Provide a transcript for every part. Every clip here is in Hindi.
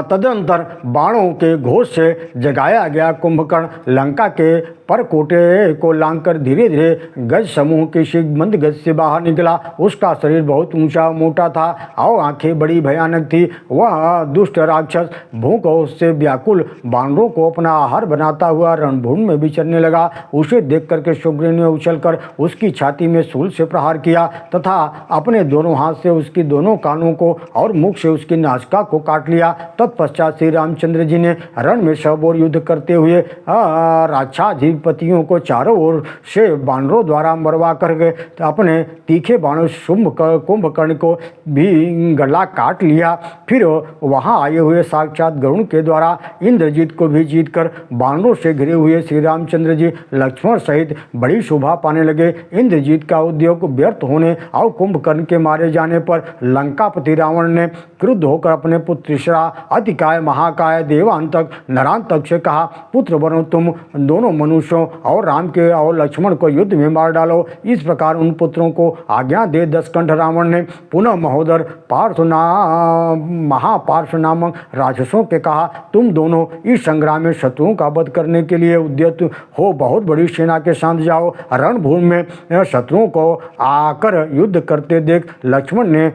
तदनंतर बाणों के घोष से जगाया गया कुंभकर्ण लंका के परकोटे को लांघकर धीरे धीरे गज समूह की शीघ्र गति से बाहर निकला। उसका शरीर बहुत ऊंचा मोटा था और आंखें बड़ी भयानक थी। वह दुष्ट राक्षस भूख और उससे व्याकुल बानरों को अपना आहार बनाता हुआ रणभूमि में विचरने लगा। उसे देख करके सुग्रीव ने उछलकर उसकी छाती में शूल से प्रहार किया तथा अपने दोनों हाथ से उसकी दोनों कानों को और मुख से उसकी नासिका को काट लिया। तत्पश्चात श्री रामचंद्र जी ने रण में सब ओर युद्ध करते हुए राक्षाधिपतियों को चारों ओर से बानरों द्वारा मरवा कर गए। अपने तीखे बाणों कुंभकर्ण को भी गला काट लिया। फिर वहां आए हुए साक्षात गरुण के द्वारा इंद्रजीत को भी जीतकर बानरों से घिरे हुए श्री रामचंद्र जी लक्ष्मण सहित बड़ी शोभा पाने लगे। इंद्रजीत का उद्योग व्यर्थ होने और कुंभकर्ण के मारे जाने पर लंकापति रावण ने क्रुद्ध होकर अपने पुत्र तीसरा अतिकाय महाकाय देवांतक नरांतक से कहा, पुत्र बनो तुम दोनों मनुष्यों और राम के और लक्ष्मण को युद्ध में मार डालो। इस प्रकार उन पुत्रों को आज्ञा दे दशकंठ रावण ने पुनः महोदर महापार्श्व नामक राक्षसों के कहा, तुम दोनों इस संग्राम में शत्रुओं का वध करने के लिए उद्यत हो बहुत बड़ी सेना के साथ जाओ। रणभूमि में शत्रुओं को आकर युद्ध करते देख लक्ष्मण ने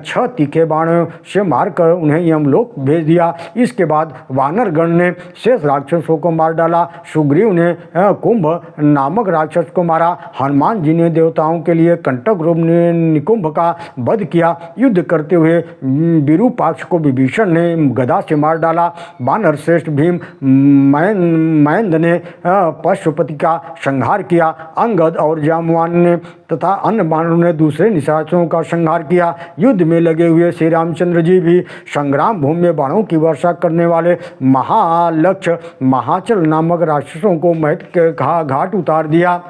6 तीखे बाणों से मारकर उन्हें यमलोक भेज दिया। इसके बाद वानरगण ने शेष राक्षसों को मार डाला। सुग्रीव ने कुंभ नामक राक्षस को मारा। हनुमान जी ने देवताओं के लिए कंटक रूप निकुंभ का वध किया। युद्ध करते हुए विरूपाक्ष को विभीषण ने गदा से मार डाला। वानर श्रेष्ठ भीम महेंद्र ने पशुपति का संहार किया। अंगद और जामवान ने तथा अन्य वानरों ने दूसरे निशाचरों का संहार किया। युद्ध में लगे हुए श्री रामचंद्र जी भी संग्राम भूमि में बाणों की वर्षा करने वाले महालक्ष्य महाचल नामक राक्षसों को महत के घाट उतार दिया।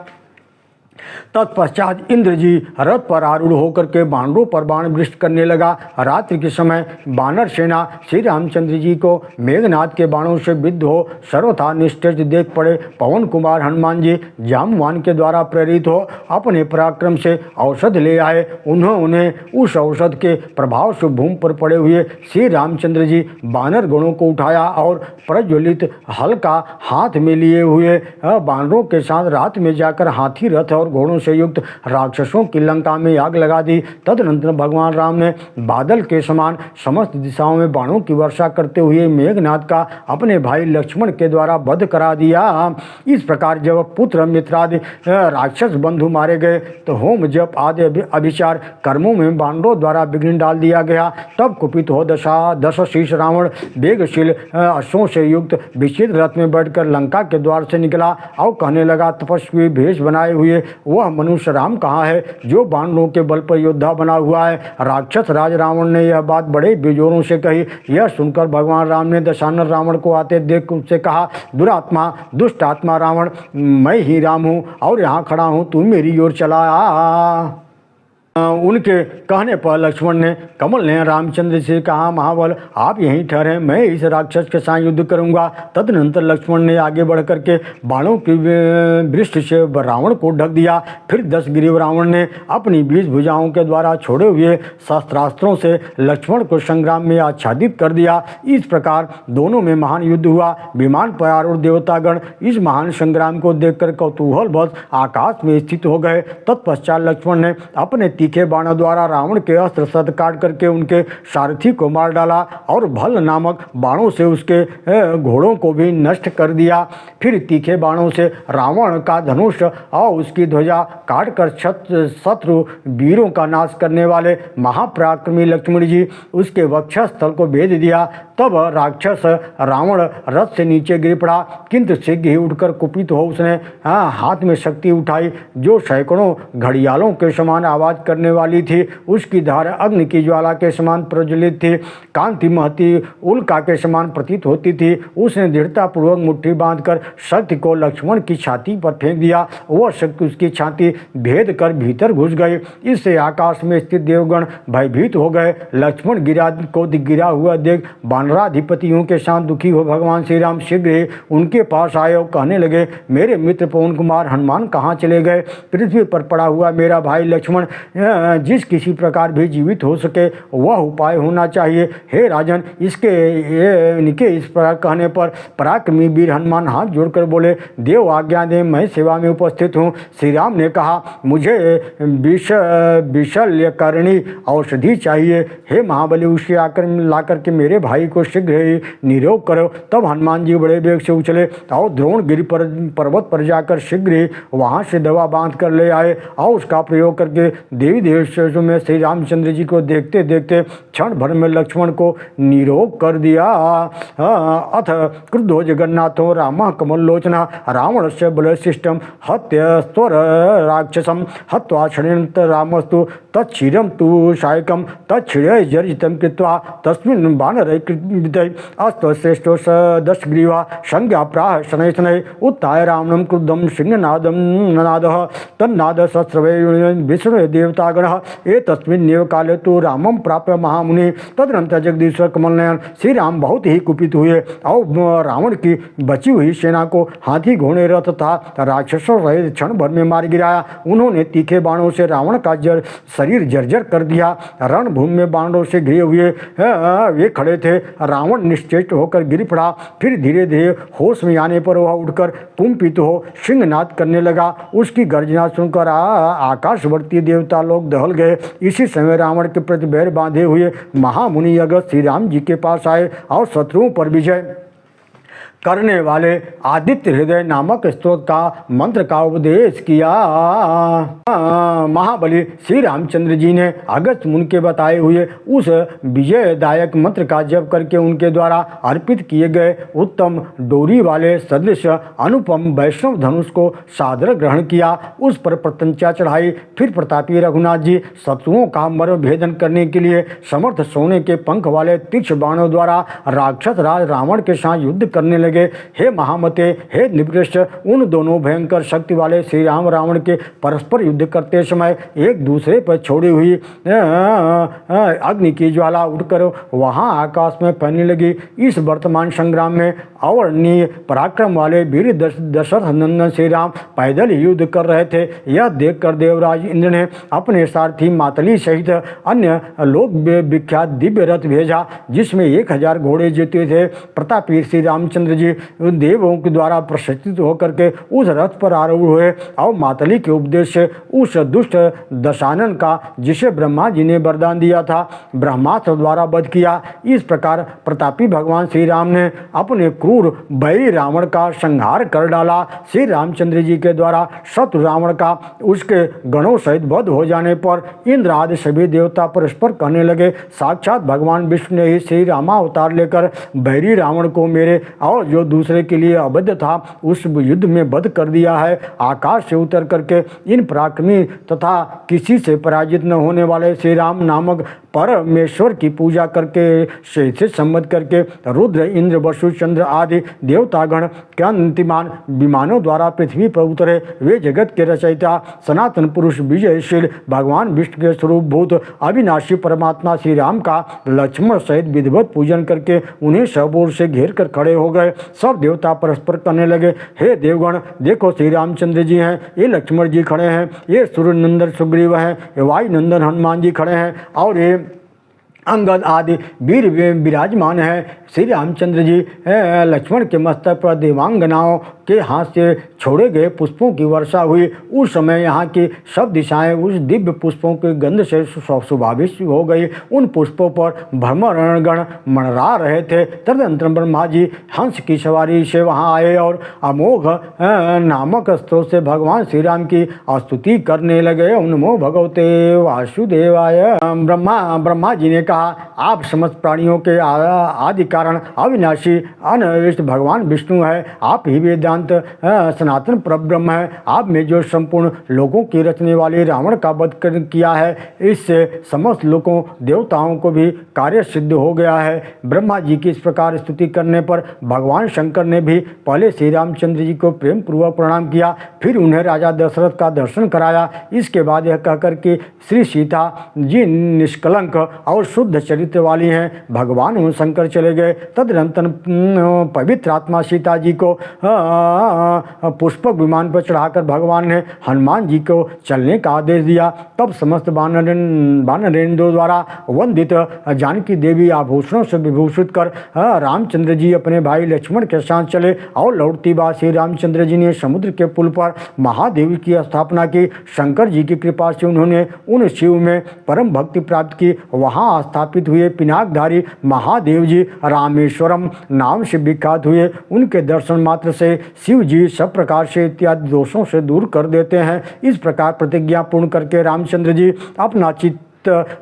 तत्पश्चात इंद्र जी रथ पर आरूढ़ होकर के बानरों पर बाण वृष्टि करने लगा। रात्रि के समय बानर सेना श्री रामचंद्र जी को मेघनाथ के बाणों से विद्ध हो सर्वथा निस्तेज देख पड़े। पवन कुमार हनुमान जी जामवान के द्वारा प्रेरित हो अपने पराक्रम से औषध ले आए। उन्होंने उस औषध के प्रभाव से भूमि पर पड़े हुए श्री रामचंद्र जी बानर गणों को उठाया और प्रज्वलित हल्का हाथ में लिए हुए बानरों के साथ रात में जाकर हाथी रथ और घोड़ों से युक्त राक्षसों की लंका में आग लगा दी। तदनंतर भगवान राम ने बादल के समान समस्त दिशाओं में बाणों की वर्षा करते हुए मेघनाथ का अपने भाई लक्ष्मण के द्वारा वध करा दिया। इस प्रकार जब पुत्र मित्रादि राक्षस बंधु मारे गए तो होम जप आदि अभिचार कर्मों में बानरों द्वारा विघ्न डाल दिया गया। तब कुपित हो दश शीर्ष रावण वेगशील अश्वों से युक्त विचित्र रथ में बैठकर लंका के द्वार से निकला और कहने लगा, तपस्वी भेष बनाए हुए वह मनुष्य राम कहाँ है जो बानरों के बल पर योद्धा बना हुआ है। राक्षस राज रावण ने यह बात बड़े बेजोरों से कही। यह सुनकर भगवान राम ने दशानन रावण को आते देख उससे कहा, दुरात्मा दुष्ट आत्मा रावण, मैं ही राम हूँ और यहाँ खड़ा हूँ, तू मेरी ओर चला आ। उनके कहने पर लक्ष्मण ने कमल ने रामचंद्र से कहा, महाबल आप यहीं ठहरे, मैं इस राक्षस के साथ युद्ध करूंगा। तदनंतर लक्ष्मण ने आगे बढ़ करके बाणों की वृष्टि से रावण को ढक दिया। फिर 10 ग्रीव रावण ने अपनी 20 भुजाओं के द्वारा छोड़े हुए शस्त्रास्त्रों से लक्ष्मण को संग्राम में आच्छादित कर दिया। इस प्रकार दोनों में महान युद्ध हुआ। विमान पर आरूढ़ देवतागण इस महान संग्राम को देखकर कौतूहलवश आकाश में स्थित हो गए। तत्पश्चात लक्ष्मण ने अपने तीखे बाणों द्वारा रावण के अस्त्र शस्त्र काट करके उनके सारथी को मार डाला और भल नामक बाणों से उसके घोड़ों को भी नष्ट कर दिया। फिर तीखे बाणों से रावण का धनुष और उसकी ध्वजा काटकर शत्रु वीरों का नाश करने वाले महापराक्रमी लक्ष्मण जी उसके वक्षस्थल को भेद दिया। तब राक्षस रावण रथ से नीचे गिर पड़ा, किंतु शीघ्र ही उठकर कुपित हो उसने हाथ में शक्ति उठाई जो सैकड़ों घड़ियालों के समान आवाज करने वाली थी। उसकी धार अग्नि की ज्वाला के समान प्रज्वलित थी, कांति महती उल्का के समान प्रतीत होती थी। उसने दृढ़तापूर्वक मुट्ठी बांधकर शक्ति को लक्ष्मण की छाती पर फेंक दिया। वह शक्ति उसकी छाती भेद कर भीतर घुस गई। इससे आकाश में स्थित देवगण भयभीत हो गए। लक्ष्मण गिरा हुआ देख वानराधिपतियों के साथ दुखी हो भगवान श्री राम शीघ्र ही उनके पास आए और कहने लगे, मेरे मित्र पवन कुमार हनुमान कहाँ चले गए? पृथ्वी पर पड़ा हुआ मेरा भाई लक्ष्मण जिस किसी प्रकार भी जीवित हो सके वह उपाय होना चाहिए। हे राजन, इनके इस प्रकार कहने पर पराक्रमी वीर हनुमान हाथ जोड़कर बोले, देव आज्ञा दें, मैं सेवा में उपस्थित हूँ। श्री राम ने कहा, मुझे विशल्यकरणी औषधि चाहिए। हे महाबली, उसे आकर ला करके मेरे भाई को शीघ्र ही निरोग करो। तब हनुमान जी बड़े वेग से उछले और द्रोणगिरि पर्वत पर जाकर शीघ्र ही वहाँ से दवा बांध कर ले आए और उसका प्रयोग करके देवी देवताओं में श्री रामचंद्र जी को देखते देखते क्षण भर में लक्ष्मण को निरोग कर दिया। अथ क्रुद्धो जगन्नाथो रामः कमलोचनः रावणस्य बलशिष्टं हत्य स्वर राक्षसं हत्वा क्षणेन रामस्तु तच्छिरं तु सायकं तच्छिरे जर्जितं कृत्वा तस्मिन् वानरै कृतै अस्तश्रेष्ठो स दशग्रीवा संज्ञा प्राह शनैः शनैः उत्थाय रावणं क्रुद्धं सिंहनादं ननादः तन्नाद सस्रवे विष्णुः देवतागणः एतस्मिन्नेव काले तो रामं प्राप्य महामुनि। तदनंतर जगदीश्वर कमलनयन श्री राम बहुत ही कुपित हुए और रावण की बची हुई सेना को हाथी घोड़े रथ तथा राक्षसों सहित क्षण भर में मार गिराया। उन्होंने तीखे बाणों से रावण का शरीर जर्जर कर दिया। रणभूमि में बाणों से घिरे हुए वे खड़े थे। रावण निश्चेष्ट होकर गिर पड़ा। फिर धीरे धीरे होश में आने पर वह उठकर कुंपित हो सिंहनाद करने लगा। उसकी गर्जना सुनकर आकाशवर्ती देवता लोग दहल गए। इसी समय रावण के प्रति बैर बांधे हुए महामुनि अगस्त श्री राम जी के पास आए और शत्रुओं पर विजय करने वाले आदित्य हृदय नामक स्तोत्र का मंत्र का उपदेश किया। महाबली श्री रामचंद्र जी ने अगस्त मुनि के बताए हुए उस विजयदायक मंत्र का जप करके उनके द्वारा अर्पित किए गए उत्तम डोरी वाले सदृश अनुपम वैष्णव धनुष को सादर ग्रहण किया। उस पर प्रत्यंचा चढ़ाई। फिर प्रतापी रघुनाथ जी शत्रुओं का मर्म भेदन करने के लिए समर्थ सोने के पंख वाले तीक्ष्ण बाणों द्वारा राक्षस राज रावण के साथ युद्ध करने लगे। हे महामते, हे निकृष्ट, उन दोनों भयंकर शक्ति वाले श्री राम रावण के परस्पर युद्ध करते समय एक दूसरे पर छोड़ी हुई अग्नि की ज्वाला उठकर वहां आकाश में फैलने लगी। इस वर्तमान संग्राम में अवर्णनीय पराक्रम वाले वीर दशरथ नंदन श्री राम पैदल युद्ध कर रहे थे। यह देखकर देवराज इंद्र ने अपने सारथी मातली सहित अन्य लोक विख्यात दिव्य रथ भेजा जिसमें 1000 घोड़े जीते थे। प्रतापी श्री रामचंद्र जी देवों के द्वारा प्रशिक्षित होकर के उस रथ पर आरूढ़ हुए और मातली के उपदेश से उस दुष्ट दशानन का, जिसे ब्रह्मा जी ने वरदान दिया था, ब्रह्मास्त्र द्वारा वध किया। इस प्रकार प्रतापी भगवान श्री राम ने अपने क्रूर बैरी रावण का संहार कर डाला। श्री रामचंद्र जी के द्वारा शत्रु रावण का उसके गणों सहित वध हो जाने पर इंद्र आदि सभी देवता परस्पर कहने लगे, साक्षात भगवान विष्णु ने ही श्री रामावतार लेकर बैरी रावण को मेरे और जो दूसरे के लिए अवैध था उस युद्ध में वध कर दिया है। आकाश से उतर करके इन पराक्रमी तथा किसी से पराजित न होने वाले श्री राम नामक परमेश्वर की पूजा करके से सम्मत करके रुद्र, इंद्र, वसु, चंद्र आदि देवतागण के अंतिमान विमानों द्वारा पृथ्वी पर उतरे। वे जगत के रचयिता सनातन पुरुष विजयशील भगवान विष्णु के स्वरूप भूत अविनाशी परमात्मा श्री राम का लक्ष्मण सहित विधिवत पूजन करके उन्हें सब ओर से घेर कर खड़े हो गए। सब देवता परस्पर कहने लगे, हे देवगण, देखो श्री रामचंद्र जी हैं, ये लक्ष्मण जी खड़े हैं, ये सूर्य नंदन सुग्रीव हैं, ये वायु नंदन हनुमान जी खड़े हैं और ये अंगद आदि वीर विराजमान है। श्री रामचंद्र जी लक्ष्मण के मस्तक पर देवांगनाओं के हाथ से छोड़े गए पुष्पों की वर्षा हुई। उस समय यहाँ की सब दिशाएं उस दिव्य पुष्पों के गंध से सुभावित हो गई। उन पुष्पों पर भ्रमरणगण मंडरा रहे थे। तदनंतर ब्रह्मा जी हंस की सवारी से वहाँ आए और अमोघ नामक स्त्रोत से भगवान श्री राम की स्तुति करने लगे। नमो भगवते वासुदेवाय। ब्रह्मा जी ने कहा, आप समस्त प्राणियों के आदि कारण अविनाशी अनविष्ट भगवान विष्णु है। आप ही वेदांत सनातन परब्रह्म है। आप में जो संपूर्ण लोगों की रचने वाले रावण का वध किया है, इससे समस्त लोगों देवताओं को भी कार्य सिद्ध हो गया है। ब्रह्मा जी की इस प्रकार स्तुति करने पर भगवान शंकर ने भी पहले श्री रामचंद्र जी को प्रेम पूर्वक प्रणाम किया, फिर उन्हें राजा दशरथ का दर्शन कराया। इसके बाद यह कहकर कि श्री सीता जी निष्कलंक और शुद्ध चरित्र वाली हैं। भगवान एवं शंकर चले गए। तदनंतर पवित्र आत्मा सीता जी को पुष्पक विमान पर चढ़ाकर भगवान ने हनुमान जी को चलने का आदेश दिया। तब समस्त वानरेंद्रों द्वारा वंदित जानकी देवी आभूषणों से विभूषित कर रामचंद्र जी अपने भाई लक्ष्मण के साथ चले और लौटती बात श्री रामचंद्र जी ने समुद्र के पुल पर महादेव की स्थापना की। शंकर जी की कृपा से उन्होंने उन शिव में परम भक्ति प्राप्त की। वहाँ स्थापित हुए पिनाकधारी महादेव जी रामेश्वरम नाम से विख्यात हुए। उनके दर्शन मात्र से शिव जी सब प्रकार से इत्यादि दोषों से दूर कर देते हैं। इस प्रकार प्रतिज्ञा पूर्ण करके रामचंद्र जी अपना चित्त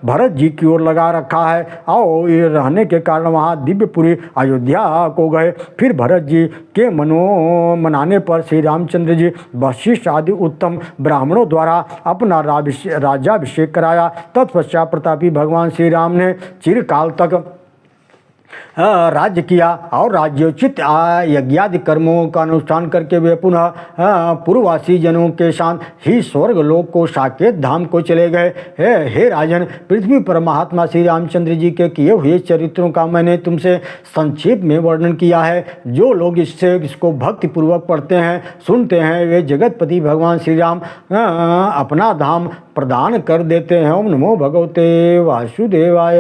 भरत जी की ओर लगा रखा है और ये रहने के कारण वहाँ दिव्यपुरी अयोध्या को गए। फिर भरत जी के मनाने पर श्री रामचंद्र जी वशिष्ठ आदि उत्तम ब्राह्मणों द्वारा अपना राज्याभिषेक कराया। तत्पश्चात प्रतापी भगवान श्री राम ने चिरकाल तक राज्य किया और राज्योचित यज्ञादि कर्मों का अनुष्ठान करके वे पुनः पूर्ववासी जनों के साथ ही स्वर्ग लोक को साकेत धाम को चले गए। हे राजन, पृथ्वी पर महात्मा श्री रामचंद्र जी के किए हुए चरित्रों का मैंने तुमसे संक्षेप में वर्णन किया है। जो लोग इसको भक्ति पूर्वक पढ़ते हैं, सुनते हैं, वे जगतपति भगवान श्री राम अपना धाम प्रदान कर देते हैं। ओम नमो भगवते वासुदेवाय।